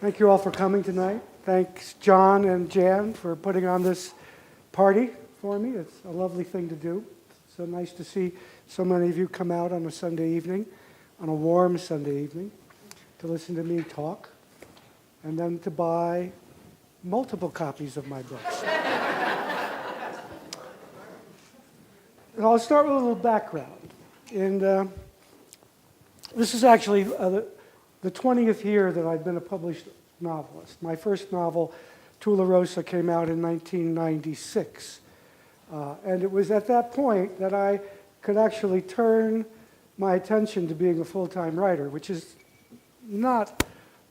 Thank you all for coming tonight. Thanks, John and Jan, for putting on this party for me. It's a lovely thing to do. It's so nice to see so many of you come out on a Sunday evening, on a warm Sunday evening, to listen to me talk, and then to buy multiple copies of my books. And I'll start with a little background. And this is actually the 20th year that I've been a published novelist. My first novel, Tularosa, came out in 1996. And it was at that point that I could actually turn my attention to being a full-time writer, which is not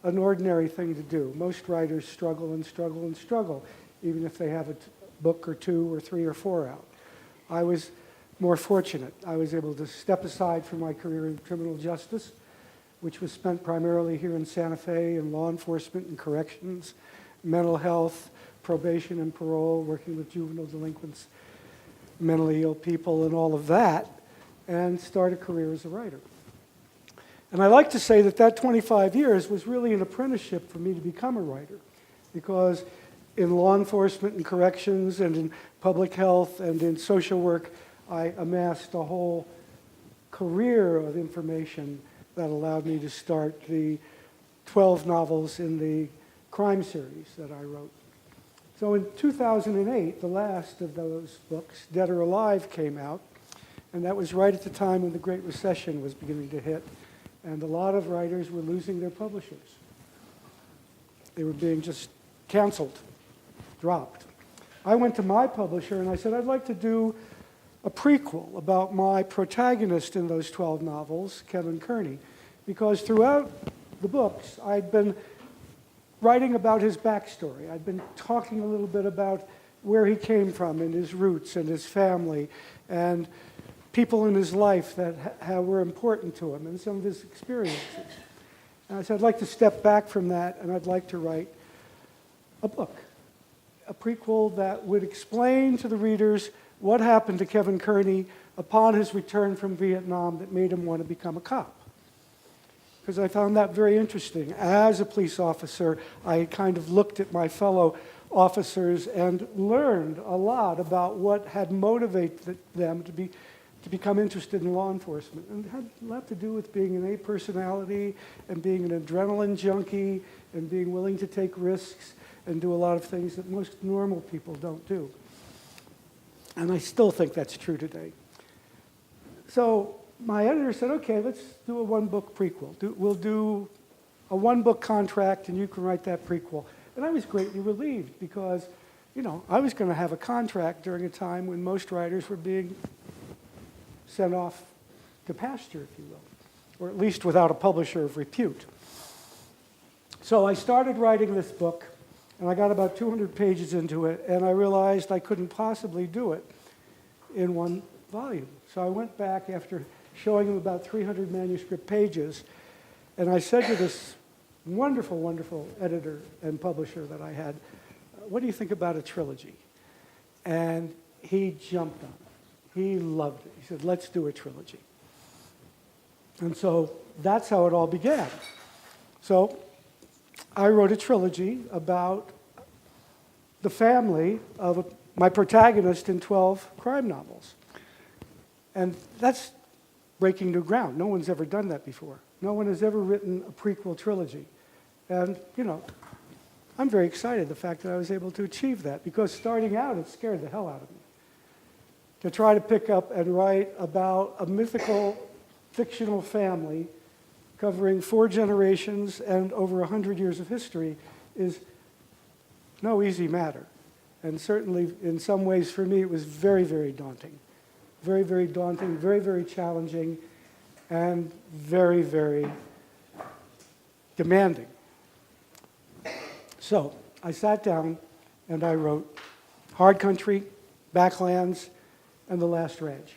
an ordinary thing to do. Most writers struggle and struggle and struggle, even if they have a book or two or three or four out. I was more fortunate. I was able to step aside from my career in criminal justice, which was spent primarily here in Santa Fe in law enforcement and corrections, mental health, probation and parole, working with juvenile delinquents, mentally ill people, and all of that, and start a career as a writer. And I like to say that that 25 years was really an apprenticeship for me to become a writer, because in law enforcement and corrections and in public health and in social work, I amassed a whole career of information that allowed me to start the 12 novels in the crime series that I wrote. So in 2008, the last of those books, Dead or Alive, came out, and that was right at the time when the Great Recession was beginning to hit, and a lot of writers were losing their publishers. They were being just canceled, dropped. I went to my publisher and I said, I'd like to do a prequel about my protagonist in those 12 novels, Kevin Kearney, because throughout the books, I'd been writing about his backstory. I'd been talking a little bit about where he came from and his roots and his family and people in his life that were important to him and some of his experiences. And I said, I'd like to step back from that and I'd like to write a book, a prequel that would explain to the readers what happened to Kevin Kearney upon his return from Vietnam that made him want to become a cop. Because I found that very interesting. As a police officer, I kind of looked at my fellow officers and learned a lot about what had motivated them to become interested in law enforcement. And it had a lot to do with being an A personality and being an adrenaline junkie and being willing to take risks and do a lot of things that most normal people don't do. And I still think that's true today. So my editor said, okay, let's do a one-book prequel. We'll do a one-book contract, and you can write that prequel. And I was greatly relieved because, I was going to have a contract during a time when most writers were being sent off to pasture, if you will, or at least without a publisher of repute. So I started writing this book, and I got about 200 pages into it, and I realized I couldn't possibly do it in one volume. So I went back after showing him about 300 manuscript pages, and I said to this wonderful, wonderful editor and publisher that I had, what do you think about a trilogy? And he jumped on it. He loved it. He said, let's do a trilogy. And so that's how it all began. So I wrote a trilogy about the family of my protagonist in 12 crime novels. And that's breaking new ground. No one's ever done that before. No one has ever written a prequel trilogy. And, I'm very excited the fact that I was able to achieve that, because starting out, it scared the hell out of me. To try to pick up and write about a mythical, fictional family covering 4 generations and over 100 years of history is no easy matter. And certainly, in some ways, for me, it was very, very daunting. Very, very daunting, very, very challenging, and very, very demanding. So I sat down and I wrote Hard Country, Backlands, and The Last Ranch.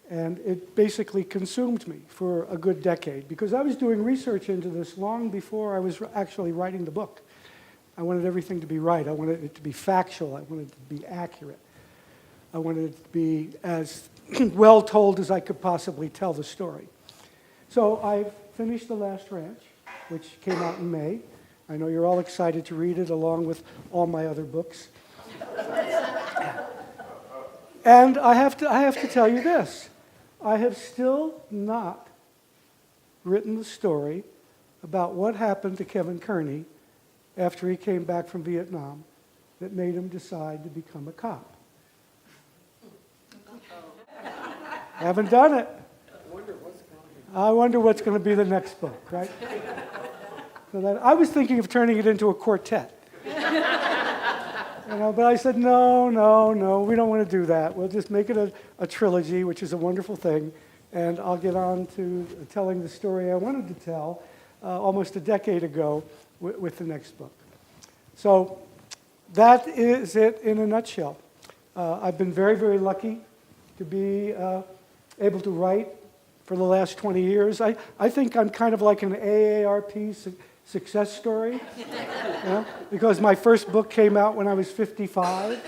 And it basically consumed me for a good decade, because I was doing research into this long before I was actually writing the book. I wanted everything to be right. I wanted it to be factual. I wanted it to be accurate. I wanted it to be as well told as I could possibly tell the story. So I finished The Last Ranch, which came out in May, I know you're all excited to read it along with all my other books. And I have to tell you this. I have still not written the story about what happened to Kevin Kearney after he came back from Vietnam that made him decide to become a cop. Haven't done it. I wonder what's going to be the next book, right? So I was thinking of turning it into a quartet. But I said, no, we don't want to do that. We'll just make it a trilogy, which is a wonderful thing, and I'll get on to telling the story I wanted to tell almost a decade ago with the next book. So that is it in a nutshell. I've been very, very lucky to be able to write for the last 20 years. I think I'm kind of like an AARP success story, because my first book came out when I was 55,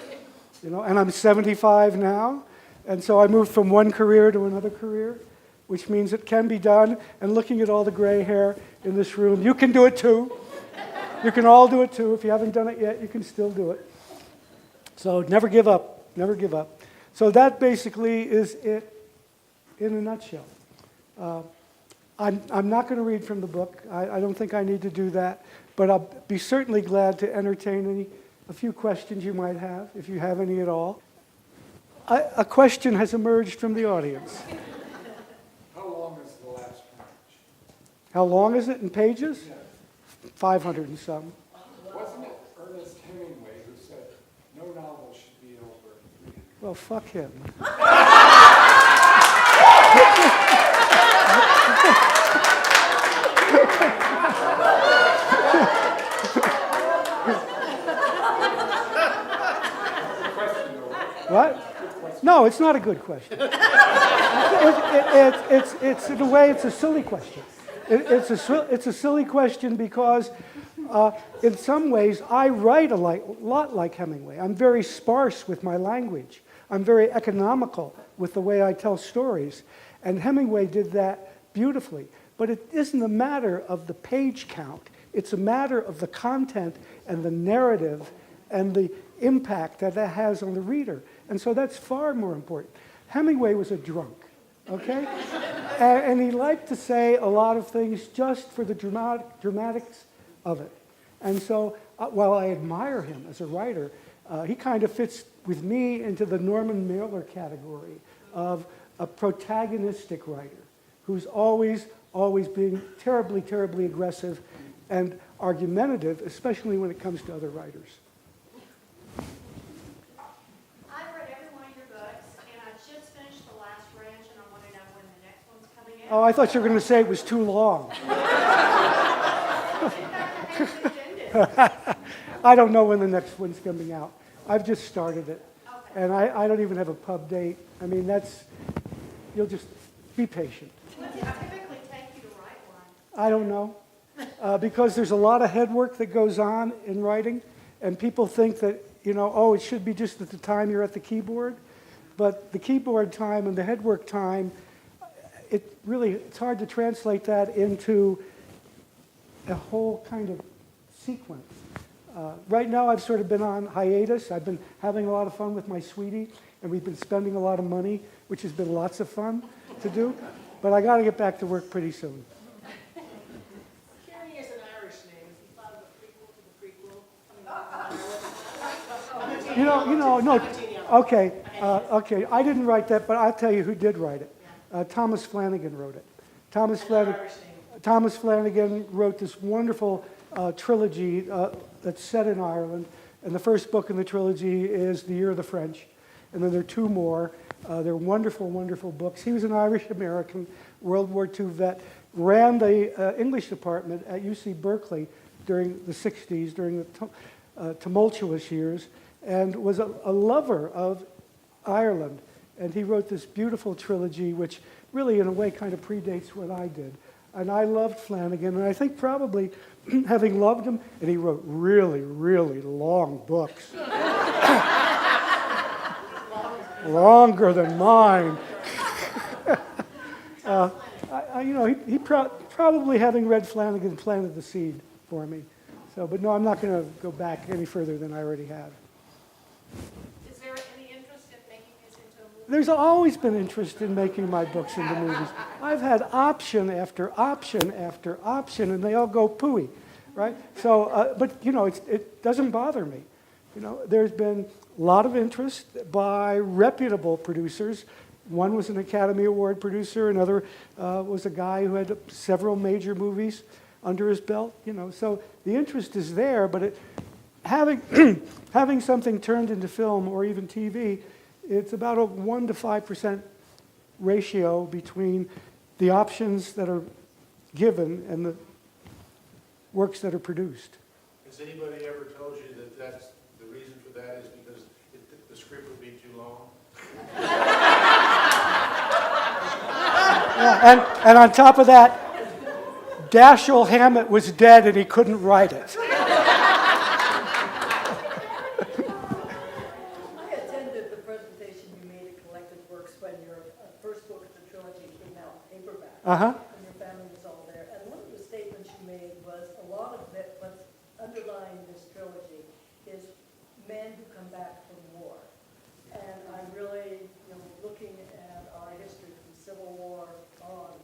and I'm 75 now, and so I moved from one career to another career, which means it can be done. And looking at all the gray hair in this room, you can do it too. You can all do it too. If you haven't done it yet, you can still do it. So never give up, never give up. So that basically is it in a nutshell. I'm not going to read from the book. I don't think I need to do that, but I'll be certainly glad to entertain a few questions you might have, if you have any at all. A question has emerged from the audience. How long is the last page? How long is it in pages? Yeah. 500 and some. Wasn't it Ernest Hemingway who said, no novel should be over 300? Well, fuck him. What? No, it's not a good question. It's in a way, it's a silly question. It's a silly question because in some ways I write a lot like Hemingway. I'm very sparse with my language. I'm very economical with the way I tell stories. And Hemingway did that beautifully. But it isn't a matter of the page count. It's a matter of the content and the narrative and the impact that has on the reader. And so that's far more important. Hemingway was a drunk, okay? and he liked to say a lot of things just for the dramatics of it. And so while I admire him as a writer, he kind of fits with me into the Norman Mailer category of a protagonistic writer who's always being terribly, terribly aggressive and argumentative, especially when it comes to other writers. I've read every one of your books, and I just finished The Last Ranch, and I want to know when the next one's coming out. Oh, I thought you were going to say it was too long. I don't know when the next one's coming out. I've just started it. Okay. And I don't even have a pub date. I mean, you'll just be patient. What does it typically take you to write one? I don't know. Because there's a lot of head work that goes on in writing, and people think that, it should be just at the time you're at the keyboard. But the keyboard time and the head work time, it's hard to translate that into a whole kind of sequence. Right now I've sort of been on hiatus. I've been having a lot of fun with my sweetie, and we've been spending a lot of money, which has been lots of fun to do. But I got to get back to work pretty soon. Carrie is an Irish name. Is he thought of a prequel to the prequel? No. Okay. I didn't write that, but I'll tell you who did write it. Thomas Flanagan wrote it. Thomas Flanagan wrote this wonderful trilogy that's set in Ireland, and the first book in the trilogy is The Year of the French, and then there are two more. They're wonderful, wonderful books. He was an Irish-American World War II vet, ran the English department at UC Berkeley during the 60s, during the tumultuous years, and was a lover of Ireland. And he wrote this beautiful trilogy, which really, in a way, kind of predates what I did. And I loved Flanagan, and I think probably having loved him, and he wrote really, really long books. Longer than mine. He probably, having read Flanagan, planted the seed for me. So, but no, I'm not going to go back any further than I already have. Is there any interest in making this into a movie? There's always been interest in making my books into movies. I've had option after option after option, and they all go pooey, right? So, but you know, it doesn't bother me. You know, there's been a lot of interest by reputable producers. One was an Academy Award producer. Another was a guy who had several major movies under his belt. You know, so the interest is there, but having having something turned into film or even TV, it's about a 1 to 5% ratio between the options that are given and the works that are produced. Has anybody ever told you that that's the reason for that is because the script would be too long? Yeah, and on top of that, Dashiell Hammett was dead and he couldn't write it. I attended the presentation you made at Collected Works when your first book of the trilogy came out paperback. Uh-huh. And your family was all there. And one of the statements you made was a lot of it, what's underlying this trilogy is men who come back from war. And I really, you know, looking at our history from Civil War on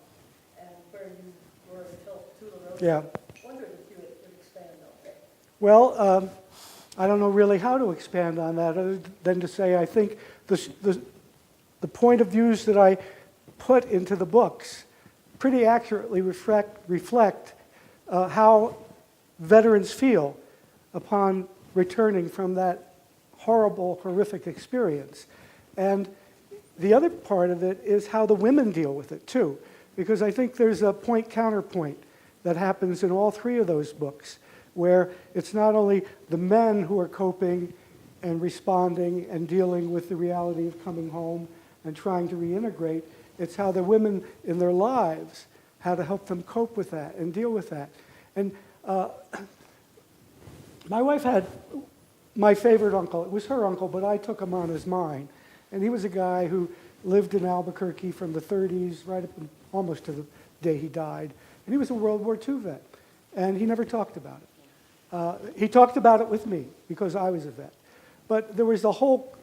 and where you were until Tularosa, Yeah. wondered if you would expand on that. Well, I don't know really how to expand on that other than to say I think the point of views that I put into the books pretty accurately reflect how veterans feel upon returning from that horrible, horrific experience. And the other part of it is how the women deal with it, too, because I think there's a point-counterpoint that happens in all three of those books, where it's not only the men who are coping and responding and dealing with the reality of coming home and trying to reintegrate, it's how the women in their lives, how to help them cope with that and deal with that. And my wife had my favorite uncle. It was her uncle, but I took him on as mine. And he was a guy who lived in Albuquerque from the 30s right up almost to the day he died. And he was a World War II vet. And he never talked about it. He talked about it with me because I was a vet. But there was the whole,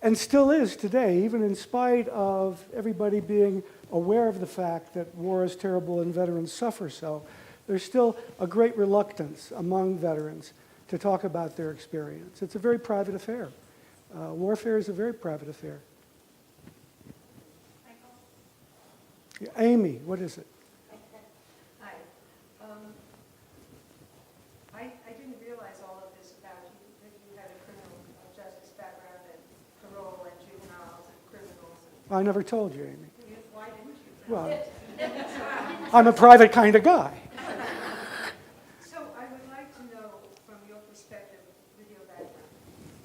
and still is today, even in spite of everybody being aware of the fact that war is terrible and veterans suffer so, there's still a great reluctance among veterans to talk about their experience. It's a very private affair. Warfare is a very private affair. Michael? Yeah, Amy, what is it? Hi. I didn't realize all of this about you, that you had a criminal justice background and parole and juveniles and criminals. I never told you, Amy. Why didn't you? Well, I'm a private kind of guy. So I would like to know from your perspective with your background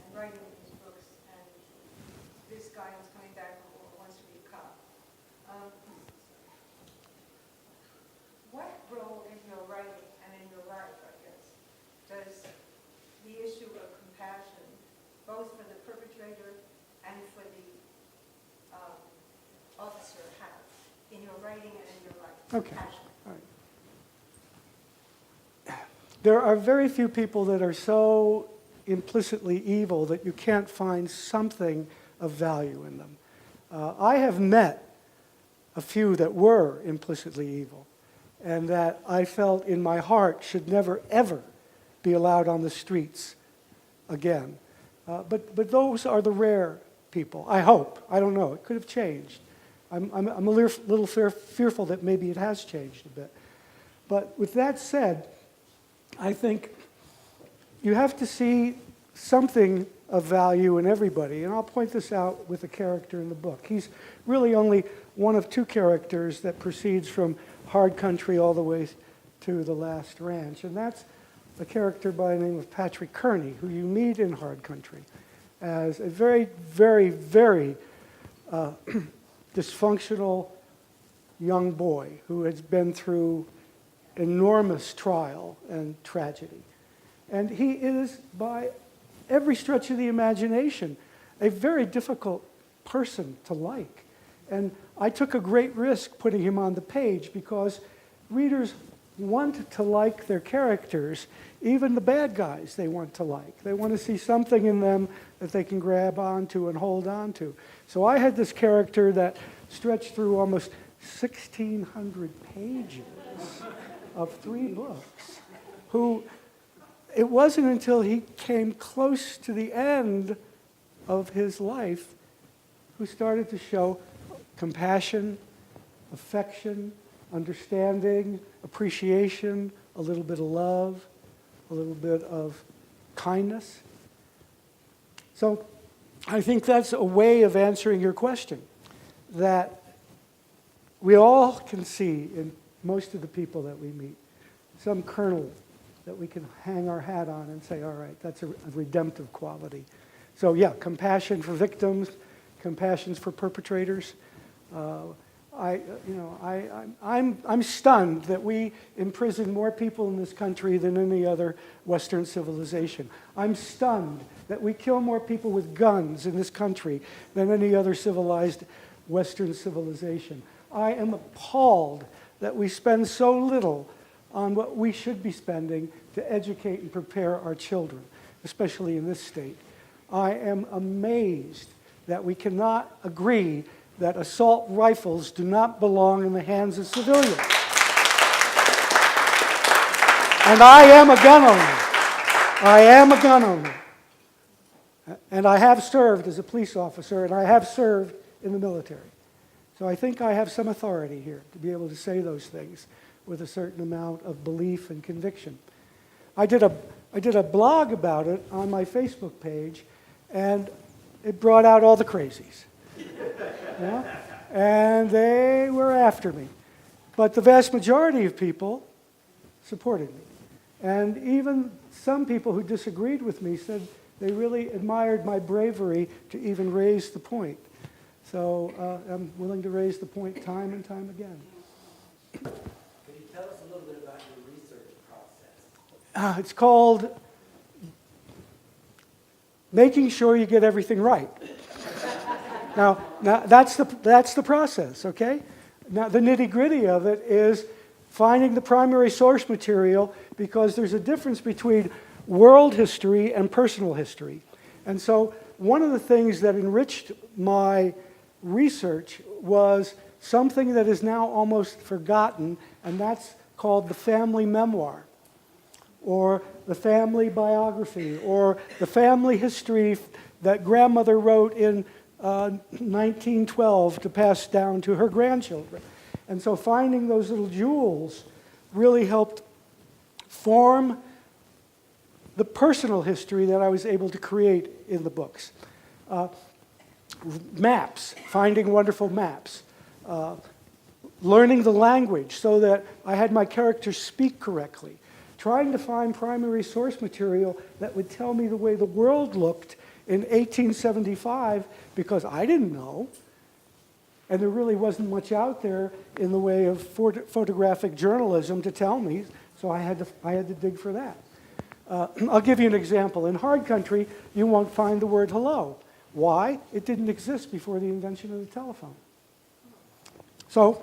and writing these books and this guy who's coming back from war wants to be a cop. What role in your writing and in your life, I guess, does the issue of compassion, both for the perpetrator and for the officer, have in your writing and in your life? Okay. Compassion. All right. There are very few people that are so implicitly evil that you can't find something of value in them. I have met a few that were implicitly evil and that I felt in my heart should never, ever be allowed on the streets again. But those are the rare people, I hope. I don't know. It could have changed. I'm a little fearful that maybe it has changed a bit. But with that said, I think you have to see something of value in everybody. And I'll point this out with a character in the book. He's really only one of two characters that proceeds from Hard Country all the way to The Last Ranch. And that's a character by the name of Patrick Kearney, who you meet in Hard Country as a very, very, very dysfunctional young boy who has been through enormous trial and tragedy. And he is, by every stretch of the imagination, a very difficult person to like. And I took a great risk putting him on the page because readers want to like their characters, even the bad guys they want to like. They want to see something in them that they can grab onto and hold on to. So I had this character that stretched through almost 1,600 pages of 3 books, who it wasn't until he came close to the end of his life who started to show compassion, affection, understanding, appreciation, a little bit of love, a little bit of kindness. So I think that's a way of answering your question, that we all can see in most of the people that we meet some kernel that we can hang our hat on and say, all right, that's a redemptive quality. So yeah, compassion for victims, compassion for perpetrators. I'm stunned that we imprison more people in this country than any other Western civilization. I'm stunned that we kill more people with guns in this country than any other civilized Western civilization. I am appalled that we spend so little on what we should be spending to educate and prepare our children, especially in this state. I am amazed that we cannot agree that assault rifles do not belong in the hands of civilians. And I am a gun owner. I am a gun owner. And I have served as a police officer, and I have served in the military. So I think I have some authority here to be able to say those things with a certain amount of belief and conviction. I did a blog about it on my Facebook page, and it brought out all the crazies. Yeah? And they were after me. But the vast majority of people supported me. And even some people who disagreed with me said they really admired my bravery to even raise the point. So I'm willing to raise the point time and time again. Could you tell us a little bit about your research process? It's called making sure you get everything right. Now that's the process, okay? Now the nitty-gritty of it is finding the primary source material, because there's a difference between world history and personal history. And so one of the things that enriched my research was something that is now almost forgotten, and that's called the family memoir, or the family biography, or the family history that grandmother wrote in 1912 to pass down to her grandchildren. And so finding those little jewels really helped form the personal history that I was able to create in the books. Maps, finding wonderful maps. Learning the language so that I had my characters speak correctly. Trying to find primary source material that would tell me the way the world looked in 1875, because I didn't know. And there really wasn't much out there in the way of photographic journalism to tell me, so I had to dig for that. I'll give you an example. In hard country, you won't find the word hello. Why? It didn't exist before the invention of the telephone. So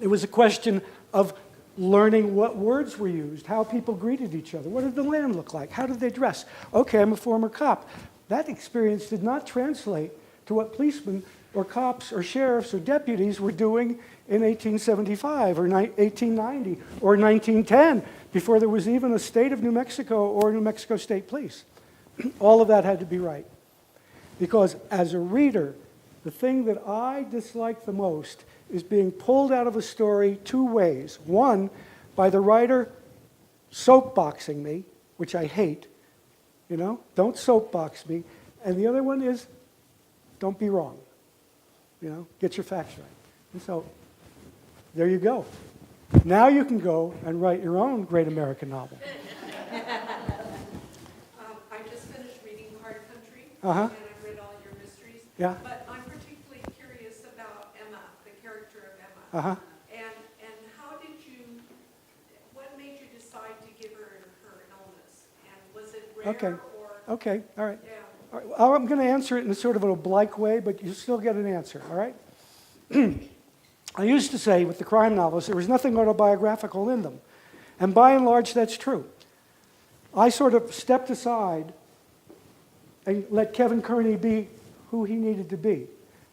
it was a question of learning what words were used, how people greeted each other. What did the land look like? How did they dress? Okay, I'm a former cop. That experience did not translate to what policemen or cops or sheriffs or deputies were doing in 1875 or 1890 or 1910, before there was even a state of New Mexico or New Mexico State Police. All of that had to be right. Because as a reader, the thing that I dislike the most is being pulled out of a story 2 ways. One, by the writer soapboxing me, which I hate. You know, don't soapbox me. And the other one is, don't be wrong. You know, get your facts right. And so, there you go. Now you can go and write your own great American novel. I just finished reading Hard Country, Uh-huh. and I read all your mysteries. Yeah. But I'm particularly curious about Emma, the character of Emma. Uh-huh. And how did you, what made you decide to give her an illness? And was it rare Okay. or? Okay, all right. Yeah. All right. Well, I'm going to answer it in sort of an oblique way, but you still get an answer, all right? I used to say with the crime novels, there was nothing autobiographical in them. And by and large, that's true. I sort of stepped aside and let Kevin Kearney be who he needed to be.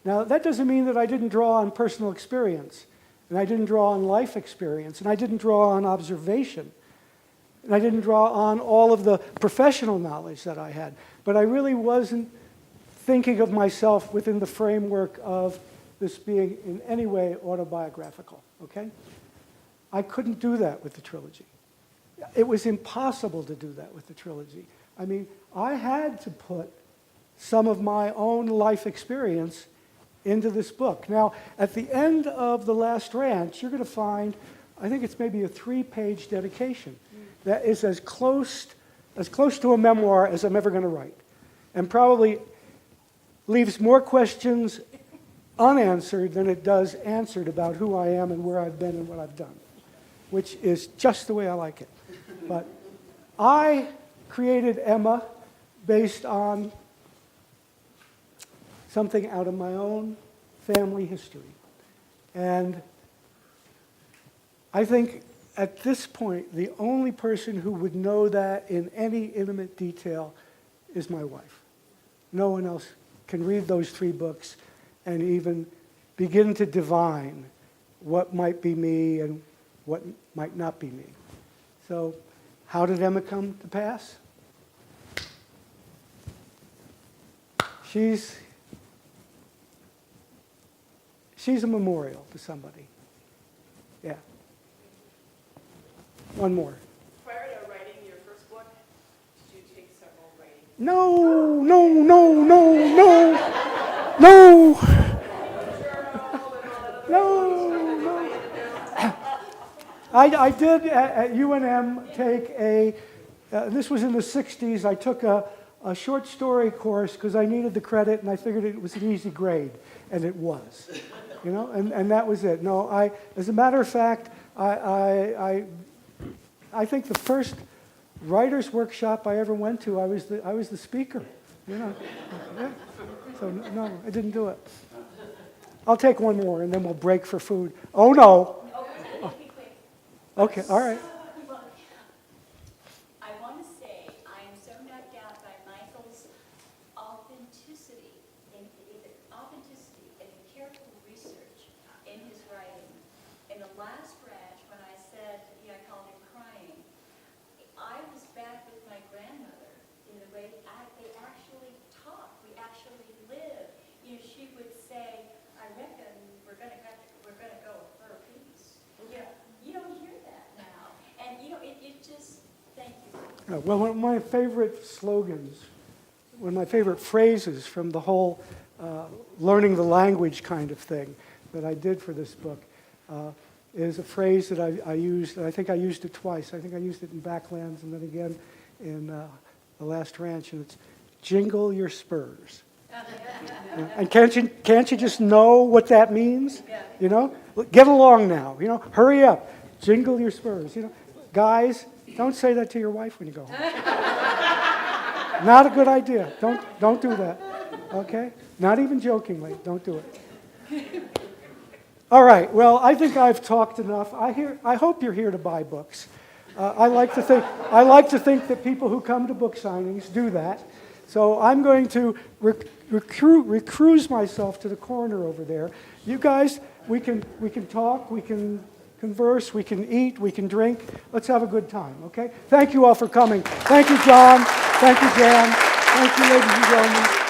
Now, that doesn't mean that I didn't draw on personal experience, and I didn't draw on life experience, and I didn't draw on observation, and I didn't draw on all of the professional knowledge that I had. But I really wasn't thinking of myself within the framework of this being in any way autobiographical, okay? I couldn't do that with the trilogy. It was impossible to do that with the trilogy. I mean, I had to put some of my own life experience into this book. Now, at the end of The Last Ranch, you're going to find, I think it's maybe a 3-page dedication that is as close to a memoir as I'm ever going to write, and probably leaves more questions unanswered than it does answered about who I am and where I've been and what I've done, which is just the way I like it. But I created Emma based on something out of my own family history. And I think at this point, the only person who would know that in any intimate detail is my wife. No one else can read those 3 books and even begin to divine what might be me and what might not be me. So, how did Emma come to pass? She's a memorial to somebody. Yeah. One more. Prior to writing your first book, did you take several writing? No. I did at UNM take this was in the 60s, I took a short story course because I needed the credit and I figured it was an easy grade, and it was. You know, and that was it. No, as a matter of fact, I think the first writer's workshop I ever went to, I was the speaker. You know, yeah. So no, I didn't do it. I'll take one more, and then we'll break for food. Oh no. Okay, all right. I want to say I am so knocked out by Michael's authenticity and careful research in his writing. In The Last Ranch, when I said, I called him crying, I was back with my grandmother in the way they actually talk, we actually live. She would say, I reckon we're going to go for a piece. Yeah. You don't hear that now. And, it just, thank you. Well, one of my favorite slogans, one of my favorite phrases from the whole learning the language kind of thing that I did for this book is a phrase that I used, I think I used it twice. I think I used it in Backlands and then again in The Last Ranch, and it's jingle your spurs. And can't you just know what that means? Get along now. Hurry up. Jingle your spurs. Guys, don't say that to your wife when you go home. Not a good idea. Don't do that. Okay? Not even jokingly. Don't do it. All right. Well, I think I've talked enough. I hope you're here to buy books. I like to think that people who come to book signings do that. So I'm going to recruise myself to the corner over there. You guys, we can talk, we can converse, we can eat, we can drink. Let's have a good time, okay? Thank you all for coming. Thank you, John. Thank you, Jan. Thank you, ladies and gentlemen.